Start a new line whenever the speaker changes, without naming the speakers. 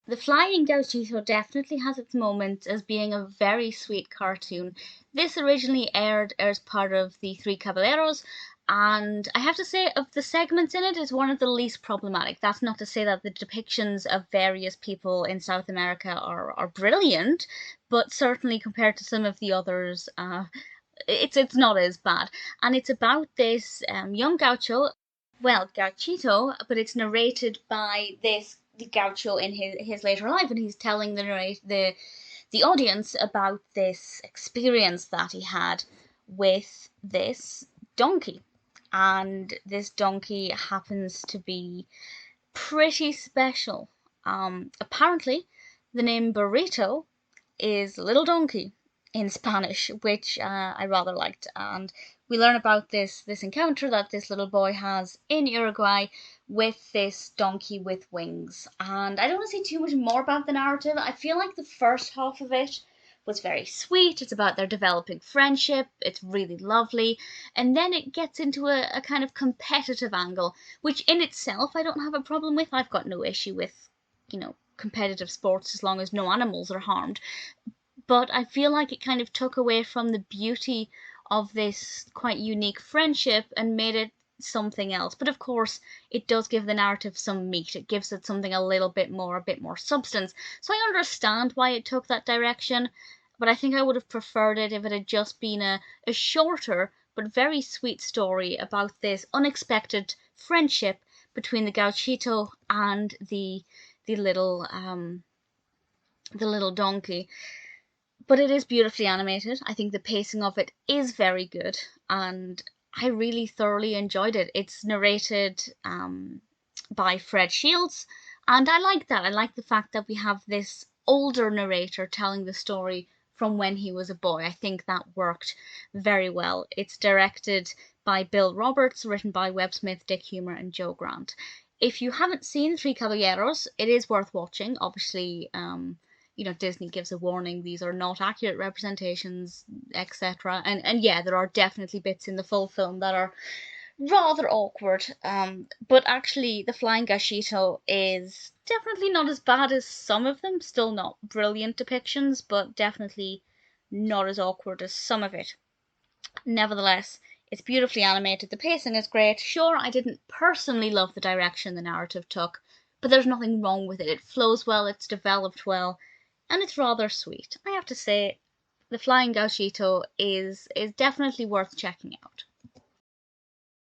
The Flying Gauchito definitely has its moments as being a very sweet cartoon. This originally aired as part of the Three Caballeros, and I have to say, of the segments in it, is one of the least problematic. That's not to say that the depictions of various people in South America are brilliant, but certainly compared to some of the others, it's not as bad. And it's about this young gaucho, well, Gauchito, but it's narrated by this the gaucho in his later life, and he's telling the audience about this experience that he had with this donkey. And this donkey happens to be pretty special. Apparently, the name Burrito is little donkey in Spanish, which I rather liked. And we learn about this encounter that this little boy has in Uruguay with this donkey with wings. And I don't want to say too much more about the narrative. I feel like the first half of it was very sweet. It's about their developing friendship. It's really lovely. And then it gets into a kind of competitive angle, which in itself I don't have a problem with. I've got no issue with, competitive sports as long as no animals are harmed. But I feel like it kind of took away from the beauty of this quite unique friendship and made it something else. But of course, it does give the narrative some meat. It gives it something a bit more substance. So I understand why it took that direction, but I think I would have preferred it if it had just been a shorter but very sweet story about this unexpected friendship between the Gauchito and the little the little donkey. But it is beautifully animated. I think the pacing of it is very good, and I really thoroughly enjoyed it. It's narrated by Fred Shields, and I like that. I like the fact that we have this older narrator telling the story from when he was a boy. I think that worked very well. It's directed by Bill Roberts, written by Webb Smith, Dick Huemer, and Joe Grant. If you haven't seen Three Caballeros, it is worth watching. Obviously, Disney gives a warning, these are not accurate representations, etc. And yeah, there are definitely bits in the full film that are rather awkward. But actually, The Flying Gashito is definitely not as bad as some of them. Still not brilliant depictions, but definitely not as awkward as some of it. Nevertheless, it's beautifully animated. The pacing is great. Sure, I didn't personally love the direction the narrative took, but there's nothing wrong with it. It flows well, it's developed well, and it's rather sweet. I have to say, The Flying Gauchito is definitely worth checking out.